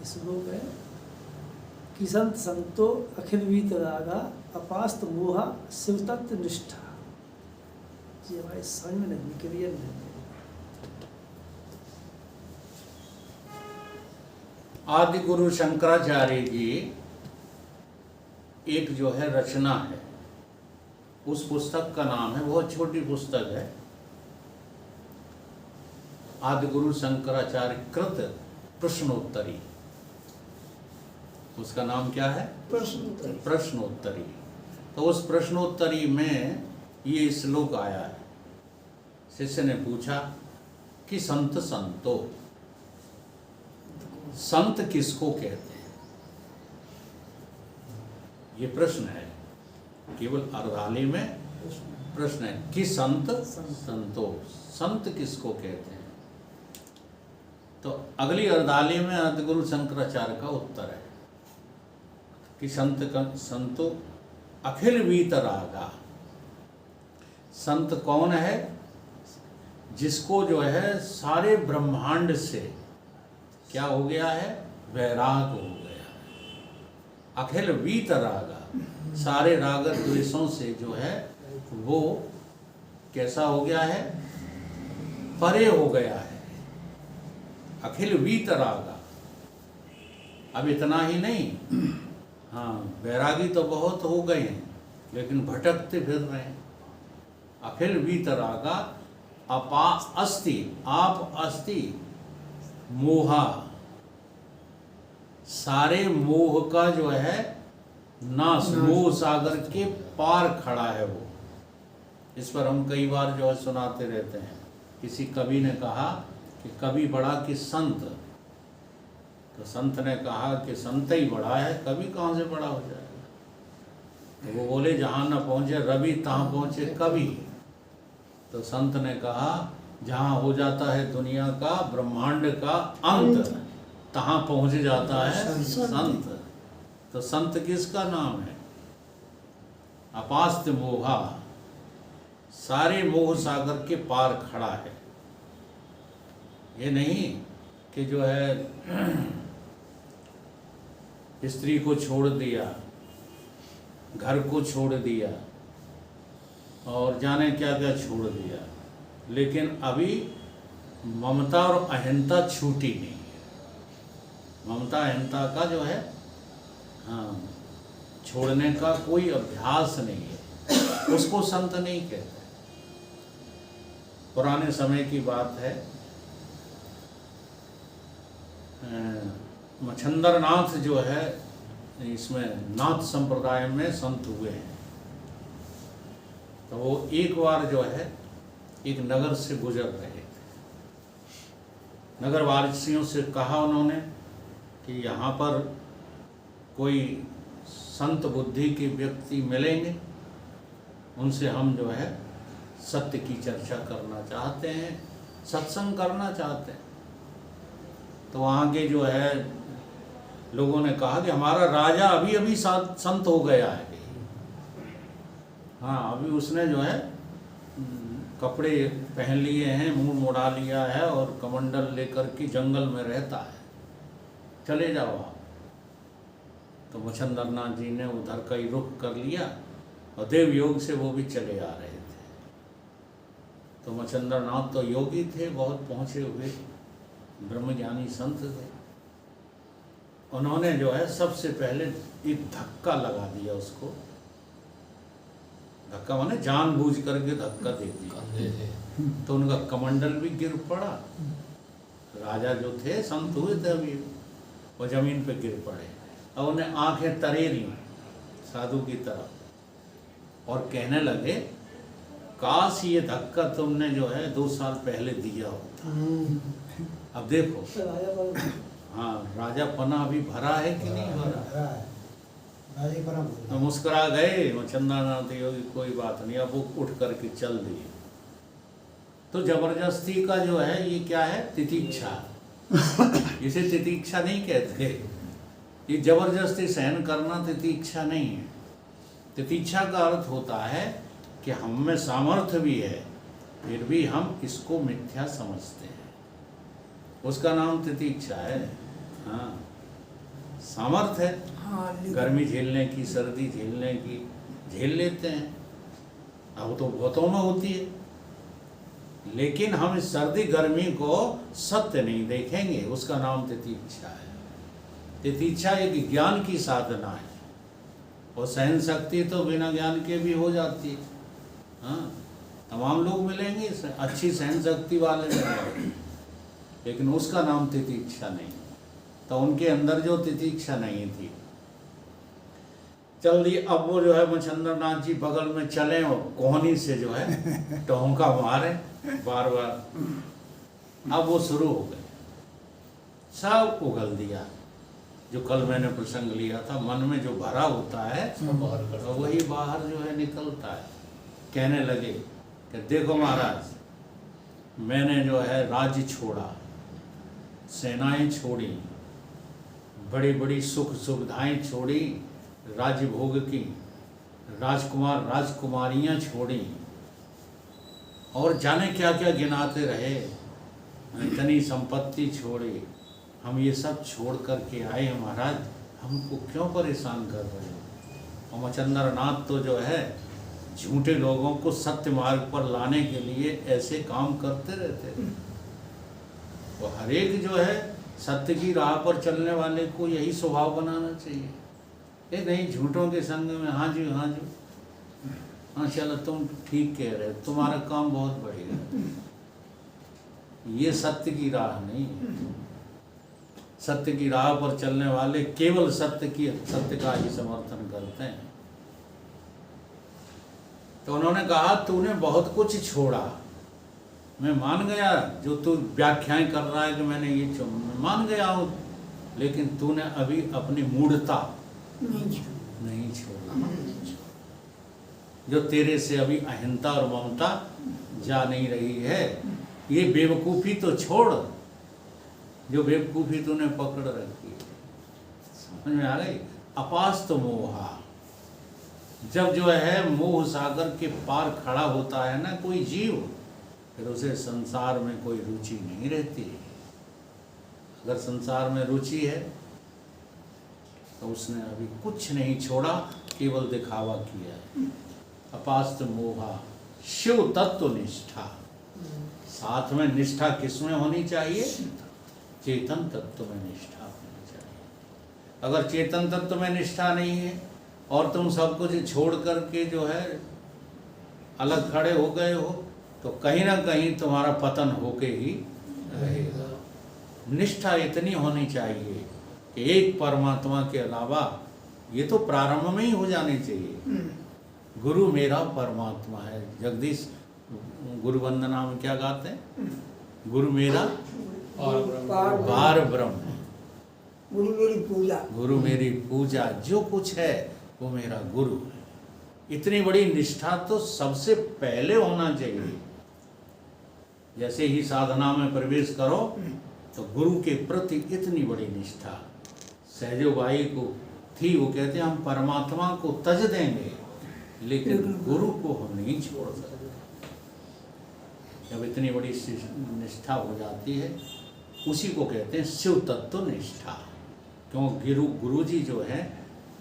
श्लोक है कि संत संतो अखिल वीतरागा अपास्त मोहा शिव तत्व निष्ठा। ये हमारे समझ में नहीं, क्लियर नहीं। आदि गुरु शंकराचार्य जी एक जो है रचना है, उस पुस्तक का नाम है, बहुत छोटी पुस्तक है, आदि गुरु शंकराचार्य कृत प्रश्नोत्तरी। उसका नाम क्या है? प्रश्नोत्तरी। तो उस प्रश्नोत्तरी में ये श्लोक आया है। शिष्य ने पूछा कि संत संतो, संत किसको कहते हैं? ये प्रश्न है, केवल अर्धाली में प्रश्न है कि संत संतो, संत किसको कहते हैं? तो अगली अर्धाली में आदिगुरु शंकराचार्य का उत्तर है कि संतो अखिल वीतरागा। संत कौन है? जिसको जो है सारे ब्रह्मांड से क्या हो गया है? वैराग हो गया है। अखिल वीतरागा, सारे राग द्वेषों से जो है वो कैसा हो गया है? परे हो गया है। अखिल वीतरागा। अब इतना ही नहीं, हाँ, वैरागी तो बहुत हो गए हैं लेकिन भटकते फिर रहे हैं। अखिल वीतरागा अपा अस्ति, आप अस्ति मोहा, सारे मोह का जो है नाश, मोह सागर के पार खड़ा है वो। इस पर हम कई बार जो है सुनाते रहते हैं। किसी कवि ने कहा कि कवि बड़ा कि संत, तो संत ने कहा कि संत ही बड़ा है, कवि कहाँ से बड़ा हो जाएगा? तो वो बोले जहाँ न पहुँचे रवि तहाँ पहुँचे कवि। तो संत ने कहा जहाँ हो जाता है दुनिया का ब्रह्मांड का अंत, तहाँ पहुँच जाता है संत। तो संत किसका नाम है? अपास्त मोहा, सारे मोह सागर के पार खड़ा है। ये नहीं कि जो है स्त्री को छोड़ दिया, घर को छोड़ दिया और जाने क्या क्या छोड़ दिया, लेकिन अभी ममता और अहंता छूटी नहीं है। ममता अहंता का जो है, हाँ, छोड़ने का कोई अभ्यास नहीं है, उसको संत नहीं कहते। पुराने समय की बात है, मच्छंदर नाथ जो है इसमें नाथ संप्रदाय में संत हुए हैं। तो वो एक बार जो है एक नगर से गुजर रहे थे। नगर वासियों से कहा उन्होंने कि यहाँ पर कोई संत बुद्धि के व्यक्ति मिलेंगे, उनसे हम जो है सत्य की चर्चा करना चाहते हैं, सत्संग करना चाहते हैं। तो वहाँ के जो है लोगों ने कहा कि हमारा राजा अभी अभी संत हो गया है। हाँ, अभी उसने जो है कपड़े पहन लिए हैं, मुंह मोड़ा लिया है और कमंडल लेकर के जंगल में रहता है, चले जाओ आप। तो मच्छंदरनाथ जी ने उधर का ही रुख कर लिया और देव योग से वो भी चले आ रहे थे। तो मच्छंदरनाथ तो योगी थे, बहुत पहुँचे हुए ब्रह्मज्ञानी संत थे। उन्होंने जो है सबसे पहले एक धक्का लगा दिया उसको। धक्का माने जानबूझ करके धक्का दे दिया, तो उनका कमंडल भी गिर पड़ा। राजा जो थे, संत हुए थे अभी, वो जमीन पे गिर पड़े और उन्हें आंखें तरेरी साधु की तरफ और कहने लगे, काश ये धक्का तुमने जो है 2 साल पहले दिया होता। अब देखो, हाँ, राजा पना अभी भरा है कि नहीं भरा? तो मुस्कुरा गए मच्छंदरनाथ योगी, कोई बात नहीं। अब वो उठ करके चल दिए। तो जबरदस्ती का जो है ये क्या है? तितीक्षा। इसे तितीक्षा नहीं कहते, ये जबरदस्ती सहन करना तितीक्षा नहीं है। तितीक्षा का अर्थ होता है कि हम में सामर्थ्य भी है, फिर भी हम इसको मिथ्या समझते हैं, उसका नाम तितीक्षा है। हाँ, सामर्थ्य है, हाँ लेकिन गर्मी झेलने की, सर्दी झेलने की, झेल लेते हैं। अब तो बहुतों में होती है, लेकिन हम इस सर्दी गर्मी को सत्य नहीं देखेंगे, उसका नाम तितिक्षा है। तितिक्षा एक ज्ञान की साधना है, और सहन शक्ति तो बिना ज्ञान के भी हो जाती है। हाँ, तमाम लोग मिलेंगे अच्छी सहन शक्ति वाले मिलेंगे, लेकिन उसका नाम तितिक्षा नहीं। तो उनके अंदर जो तितिक्षा नहीं थी, चल दी। अब वो जो है मच्छिंद्र नाथ जी बगल में चले और कोहनी से जो है टोंका मारे बार बार। अब वो शुरू हो गए, सब उगल दिया। जो कल मैंने प्रसंग लिया था, मन में जो भरा होता है तो वही बाहर जो है निकलता है। कहने लगे कि देखो महाराज, मैंने जो है राज्य छोड़ा, सेनाएं छोड़ी, बड़ी बड़ी सुख सुविधाएं छोड़ी, राज्य भोग की, राजकुमार राजकुमारियां छोड़ी, और जाने क्या क्या गिनाते रहे, इतनी संपत्ति छोड़ी। हम ये सब छोड़ करके आए हैं महाराज, हमको क्यों परेशान कर रहे हो? और मच्छिंद्र नाथ तो जो है झूठे लोगों को सत्य मार्ग पर लाने के लिए ऐसे काम करते रहते थे। तो हर एक जो है सत्य की राह पर चलने वाले को यही स्वभाव बनाना चाहिए। ये नहीं झूठों के संग में हाँ जी हाँ जी, हाँ चलो तुम ठीक कह रहे हो, तुम्हारा काम बहुत बढ़ेगा। ये सत्य की राह नहीं है। सत्य की राह पर चलने वाले केवल सत्य का ही समर्थन करते हैं। तो उन्होंने कहा तूने बहुत कुछ छोड़ा, मैं मान गया, जो तू व्याख्याएं कर रहा है कि मैंने ये मैं मान गया हूँ, लेकिन तूने अभी अपनी मूढ़ता नहीं छोड़ा। जो तेरे से अभी अहिंसा और ममता जा नहीं रही है, ये बेवकूफ़ी तो छोड़, जो बेवकूफ़ी तूने पकड़ रखी है। समझ में आ गई? अपास्त मोहा, जब जो है मोह सागर के पार खड़ा होता है ना कोई जीव, फिर उसे संसार में कोई रुचि नहीं रहती। अगर संसार में रुचि है तो उसने अभी कुछ नहीं छोड़ा, केवल दिखावा किया है। अपास्त मोहा शिव तत्व निष्ठा, साथ में निष्ठा किसमें होनी चाहिए? चेतन तत्व में निष्ठा होनी चाहिए। अगर चेतन तत्व में निष्ठा नहीं है और तुम सब कुछ छोड़ करके जो है अलग खड़े हो गए हो, तो कहीं ना कहीं तुम्हारा पतन होके ही रहेगा। निष्ठा इतनी होनी चाहिए कि एक परमात्मा के अलावा, ये तो प्रारंभ में ही हो जानी चाहिए। गुरु मेरा परमात्मा है। जगदीश गुरु वंदना में क्या गाते हैं? गुरु मेरा पार ब्रह्म है, गुरु मेरी पूजा, गुरु मेरी पूजा, जो कुछ है वो मेरा गुरु है। इतनी बड़ी निष्ठा तो सबसे पहले होना चाहिए। जैसे ही साधना में प्रवेश करो तो गुरु के प्रति इतनी बड़ी निष्ठा सहजो बाई को थी। वो कहते हैं हम परमात्मा को तज देंगे लेकिन गुरु को हम नहीं छोड़ सकते। जब इतनी बड़ी निष्ठा हो जाती है, उसी को कहते हैं शिव तत्व निष्ठा। क्यों? गुरु जी जो है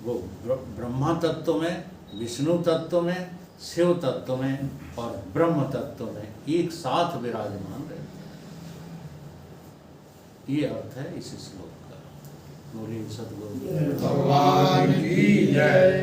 वो ब्रह्मा तत्व में, विष्णु तत्व में, शिव तत्व में और ब्रह्म तत्व में एक साथ विराजमान रहते हैं। ये अर्थ है इस श्लोक का। बोलिए सद्गुरु भगवान की जय।